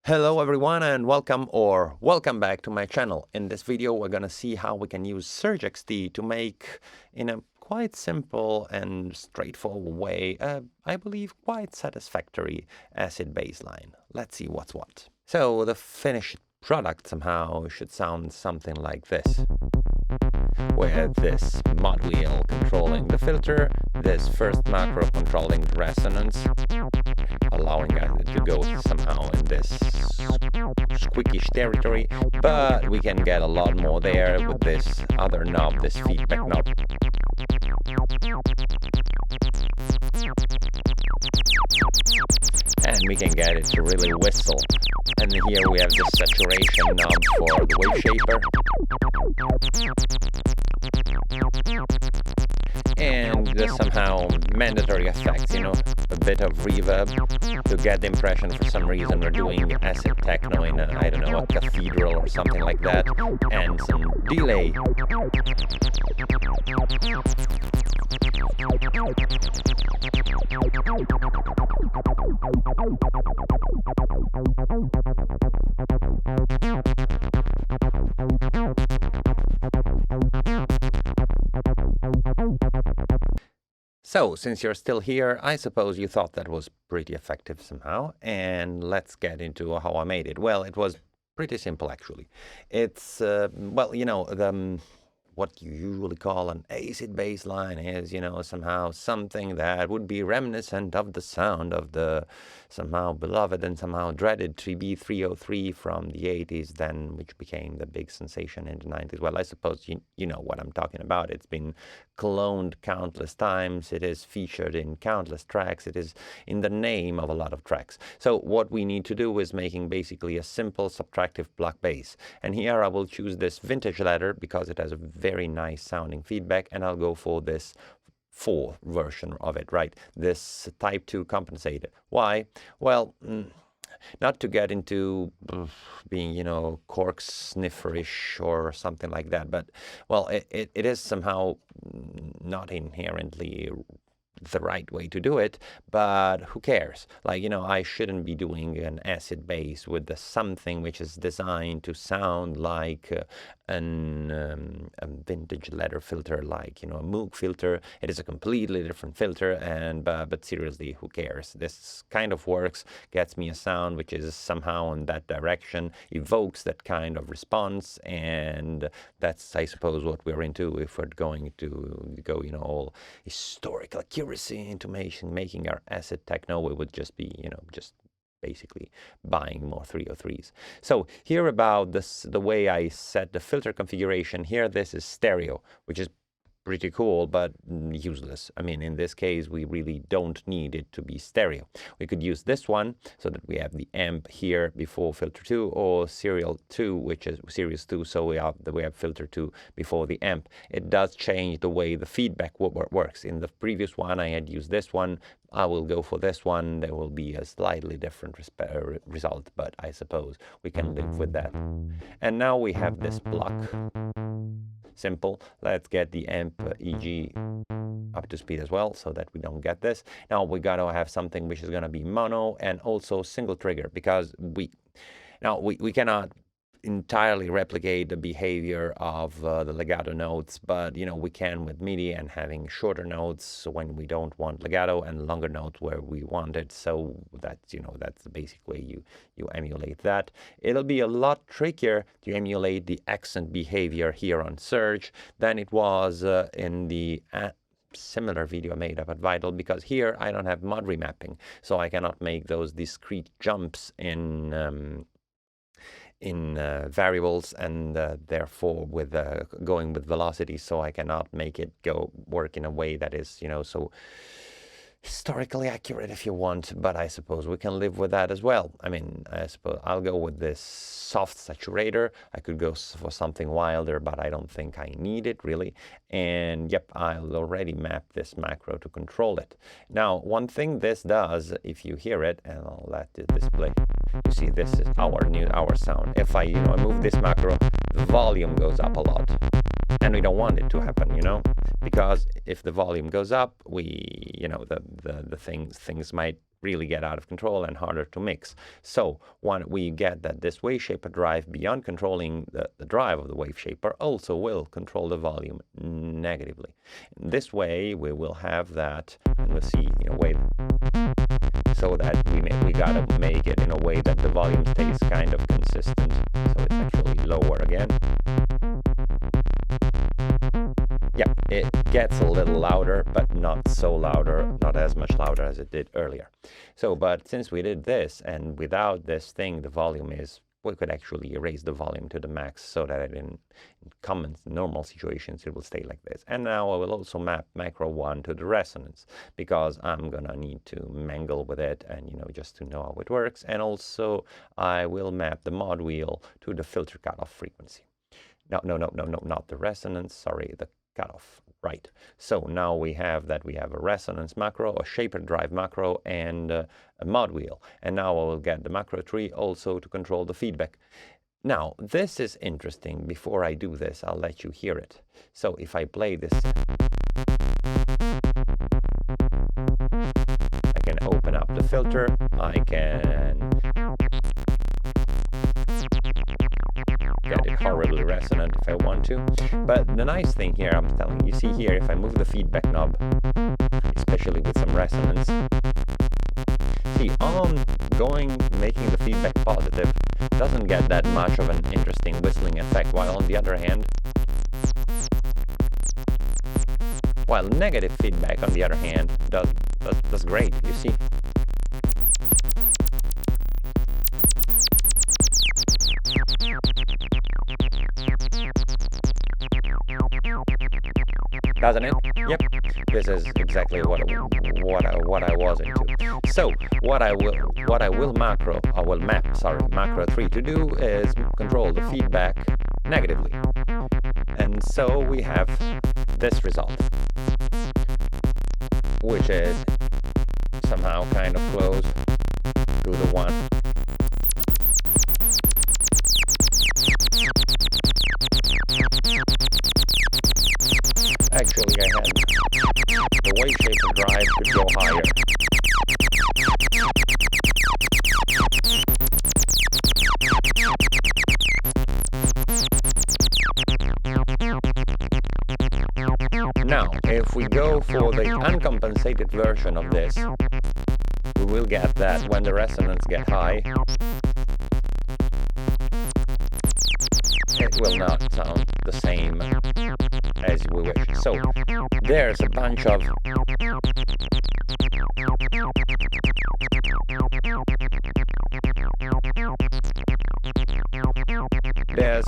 Hello everyone and welcome back to my channel. In this video we're gonna see how we can use SurgeXT to make, in a quite simple and straightforward way, I believe quite satisfactory acid bassline. Let's see what's what. So the finished product somehow should sound something like this, with this mod wheel controlling the filter, this first macro controlling the resonance, allowing it to go somehow in this squeakish territory, but we can get a lot more there with this other knob, this feedback knob. And we can get it to really whistle. And here we have the saturation knob for the wave shaper. And there's somehow mandatory effects, a bit of reverb to get the impression for some reason we're doing acid techno in a, I don't know, a cathedral or something like that, and some delay. So, since you're still here, I suppose you thought that was pretty effective somehow, and let's get into how I made it. Well, it was pretty simple actually. It's, what you usually call an acid bass line is, somehow something that would be reminiscent of the sound of the somehow beloved and somehow dreaded 3B303 from the 80s, then which became the big sensation in the 90s. Well, I suppose you know what I'm talking about. It's been cloned countless times. It is featured in countless tracks. It is in the name of a lot of tracks. So what we need to do is making basically a simple subtractive block bass. And here I will choose this vintage ladder because it has a very nice sounding feedback, and I'll go for this 4 version of it, right? This type 2 compensator. Why? Well, not to get into being, cork snifferish or something like that, but, well, it is somehow not inherently the right way to do it, but who cares? Like, I shouldn't be doing an acid bass with something which is designed to sound like a vintage leather filter, like, a Moog filter. It is a completely different filter, and but seriously, who cares? This kind of works, gets me a sound which is somehow in that direction, evokes that kind of response, and that's, I suppose, what we're into if we're going to go, all historical accuracy into making our acid techno. We would just be, just basically buying more 303s. So here about this, the way I set the filter configuration here, this is stereo, which is pretty cool, but useless. I mean, in this case, we really don't need it to be stereo. We could use this one so that we have the amp here before filter 2, or serial 2, which is series 2, so we have filter 2 before the amp. It does change the way the feedback works. In the previous one, I had used this one. I will go for this one. There will be a slightly different result, but I suppose we can live with that. And now we have this block. Simple. Let's get the amp EG up to speed as well, so that we don't get this. Now we gotta have something which is gonna be mono and also single trigger, because we cannot entirely replicate the behavior of the legato notes, but we can with MIDI, and having shorter notes when we don't want legato, and longer notes where we want it. So that's that's the basic way you emulate that. It'll be a lot trickier to emulate the accent behavior here on Surge than it was in the similar video I made up at Vital, because here I don't have mod remapping, so I cannot make those discrete jumps in variables, and therefore with going with velocity, so I cannot make it work in a way that is so historically accurate if you want, but I suppose we can live with that as well. I mean, I suppose I'll go with this soft saturator. I could go for something wilder, but I don't think I need it really. And yep, I'll already map this macro to control it. Now, one thing this does, if you hear it, and I'll let it display, you see this is our sound. If I move this macro, the volume goes up a lot. And we don't want it to happen, because if the volume goes up, we, the things might really get out of control and harder to mix. So when we get that this wave shaper drive, beyond controlling the drive of the wave shaper, also will control the volume negatively. In this way, we will have that, and we'll see in a way, so that we gotta make it in a way that the volume stays kind of consistent. So it's actually lower again. Yeah, it gets a little louder, but not so louder, not as much louder as it did earlier. So, but since we did this, and without this thing, the volume is, we could actually raise the volume to the max so that in common normal situations it will stay like this. And now I will also map macro 1 to the resonance, because I'm gonna need to mangle with it and, you know, just to know how it works. And also I will map the mod wheel to the filter cutoff frequency. No, not the resonance, sorry, the cutoff, right. So now we have that, we have a resonance macro, a shaper drive macro, and a mod wheel. And now I will get the macro tree also to control the feedback. Now, this is interesting. Before I do this, I'll let you hear it. So if I play this, I can open up the filter, I can get it horribly resonant if I want to. But the nice thing here, I'm telling you, see here, if I move the feedback knob, especially with some resonance, see, making the feedback positive doesn't get that much of an interesting whistling effect, while on the other hand, while negative feedback, on the other hand, does great, you see. Doesn't it? Yep. This is exactly what I was into. So what I will map macro 3 to do is control the feedback negatively. And so we have this result, which is somehow kind of close to the one. Actually, I had the wave shaper drive could go higher. Now, if we go for the uncompensated version of this, we will get that when the resonance gets high, it will not sound the same as we wish. So there's a bunch of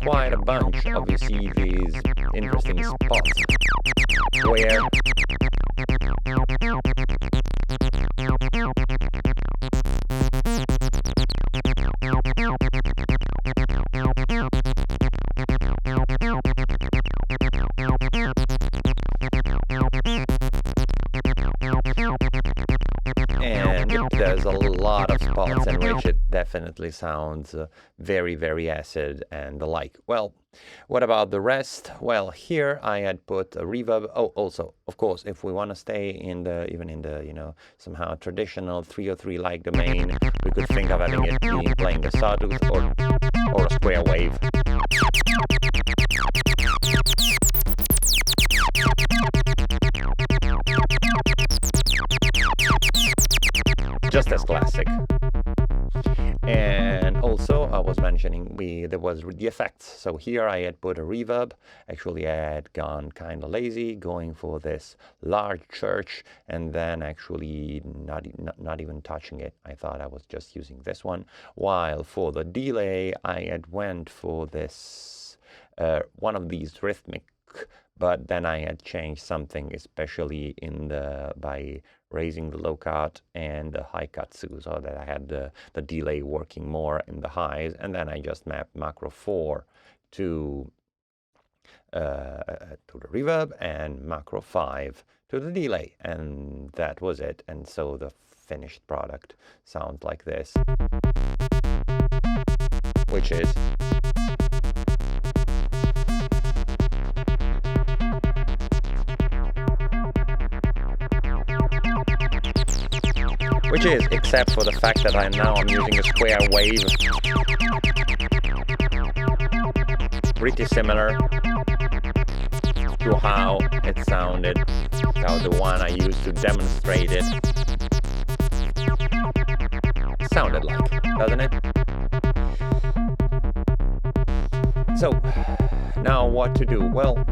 quite a bunch of, you see, these interesting spots where there's a lot of spots in which it definitely sounds very, very acid and the like. Well, what about the rest? Well, here I had put a reverb. Oh, also, of course, if we want to stay in the, even in the, you know, somehow traditional 303-like domain, we could think of having it being playing a sawtooth or a square wave. Just as classic. And also I was mentioning there was the effects. So here I had put a reverb. Actually I had gone kind of lazy, going for this large church, and then actually not even touching it. I thought I was just using this one. While for the delay I had went for this one of these rhythmic, but then I had changed something, especially in by raising the low cut and the high cut too, so that I had the delay working more in the highs, and then I just mapped macro 4 to the reverb and macro 5 to the delay, and that was it. And so the finished product sounds like this, which is which is, except for the fact that I'm using a square wave, pretty similar to how it sounded, how the one I used to demonstrate it sounded like, doesn't it? So, now what to do? Well,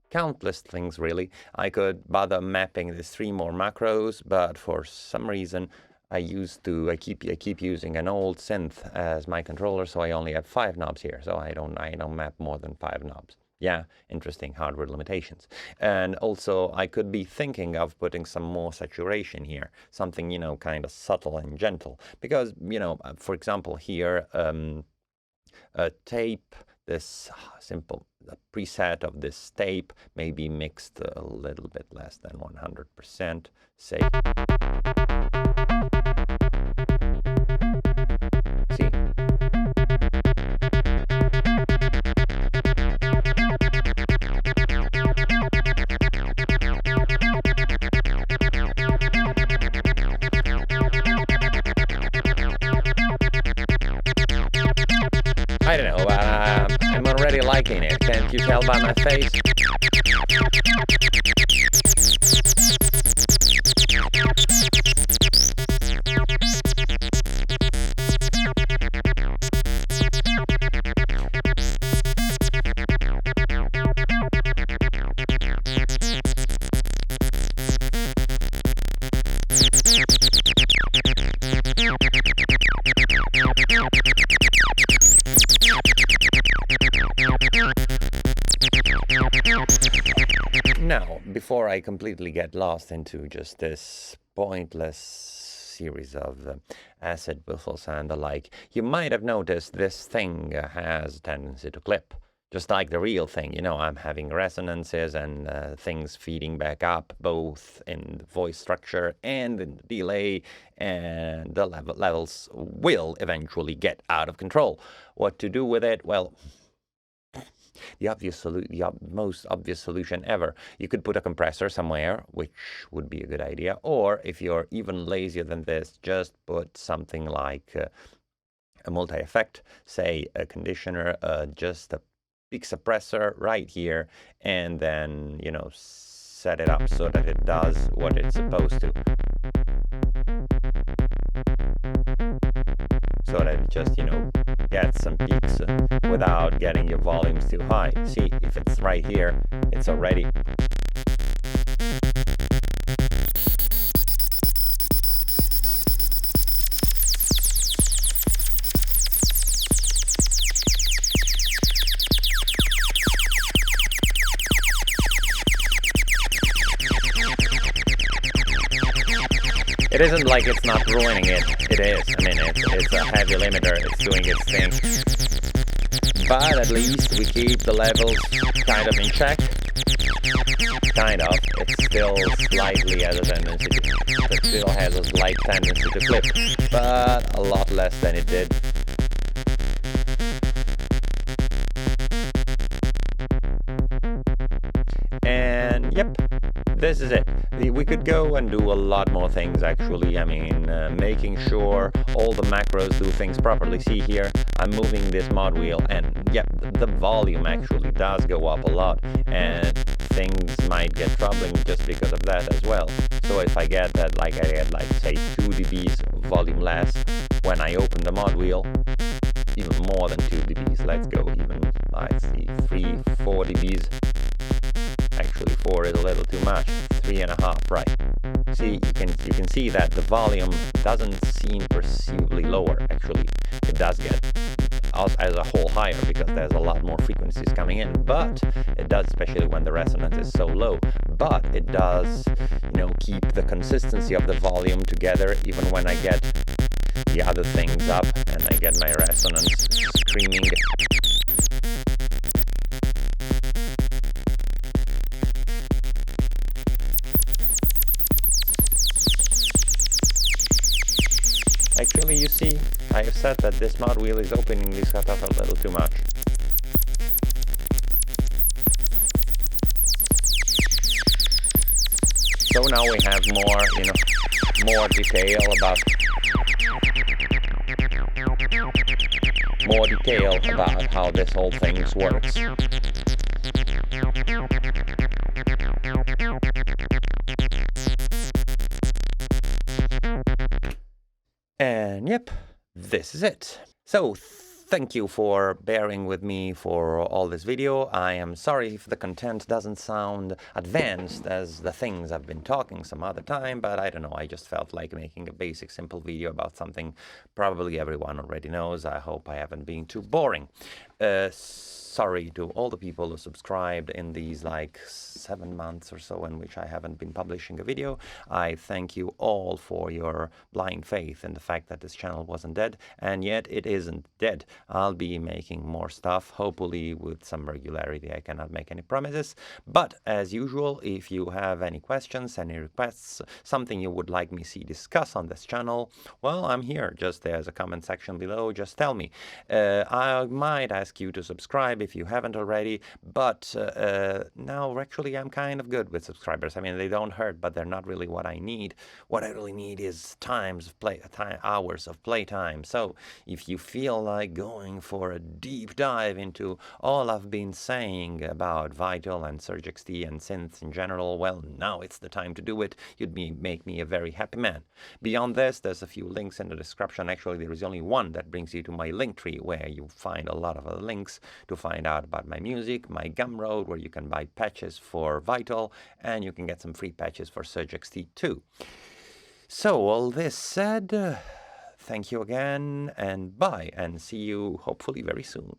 countless things really. I could bother mapping these 3 more macros, but for some reason I keep using an old synth as my controller, so I only have 5 knobs here, so I don't map more than 5 knobs. Yeah, interesting hardware limitations. And also I could be thinking of putting some more saturation here, something, you know, kind of subtle and gentle, because, you know, for example here, a tape, this simple preset of this tape may be mixed a little bit less than 100%, say. See? I don't know, I'm already liking it. Can't you tell by my face? Now, before I completely get lost into just this pointless series of acid whistles and the like, you might have noticed this thing has a tendency to clip. Just like the real thing, you know, I'm having resonances and things feeding back up, both in the voice structure and in the delay, and the levels will eventually get out of control. What to do with it? Well, the most obvious solution ever. You could put a compressor somewhere, which would be a good idea. Or if you're even lazier than this, just put something like a multi-effect, say a conditioner, just a big suppressor right here, and then, you know, set it up so that it does what it's supposed to. So that it just, you know, gets some peaks without getting your volumes too high. See, if it's right here, it's already. It isn't like it's not ruining it. It is. I mean, it's a heavy limiter. It's doing its thing. But at least we keep the levels kind of in check. Kind of. It still slightly has a tendency to, it still has a slight tendency to flip, but a lot less than it did. And yep. This is it. We could go and do a lot more things, actually. I mean, making sure all the macros do things properly. See here, I'm moving this mod wheel, and yep, the volume actually does go up a lot, and things might get troubling just because of that as well. So if I get that, like I get, like, say 2 dBs volume less when I open the mod wheel, even more than 2 dBs, let's go even, let's see, 3-4 dBs. Actually, 4 is a little too much. 3.5, right? See, you can see that the volume doesn't seem perceivably lower. Actually, it does get as a whole higher because there's a lot more frequencies coming in. But it does, especially when the resonance is so low. But it does, you know, keep the consistency of the volume together even when I get the other things up and I get my resonance screaming. Actually, you see, I have said that this mod wheel is opening this cutoff a little too much. So now we have more, you know, more detail about how this whole thing works. And yep, this is it. So thank you for bearing with me for all this video. I am sorry if the content doesn't sound advanced as the things I've been talking some other time, but I don't know, I just felt like making a basic, simple video about something probably everyone already knows. I hope I haven't been too boring. Sorry to all the people who subscribed in these like 7 months or so in which I haven't been publishing a video. I thank you all for your blind faith in the fact that this channel wasn't dead, and yet it isn't dead. I'll be making more stuff, hopefully with some regularity. I cannot make any promises, but as usual, if you have any questions, any requests, something you would like me to see discuss on this channel, well, I'm here. Just there's a comment section below, just tell me. I might ask you to subscribe if you haven't already, but now actually I'm kind of good with subscribers. I mean, they don't hurt, but they're not really what I need. What I really need is hours of playtime. So if you feel like going for a deep dive into all I've been saying about Vital and SurgeXT and Synth in general, well, now it's the time to do it. You'd make me a very happy man. Beyond this, there's a few links in the description. Actually, there is only one that brings you to my link tree, where you find a lot of other links to find out about my music, my gumroad, where you can buy patches for Vital, and you can get some free patches for SurgeXT too. So all this said, thank you again, and bye, and see you hopefully very soon.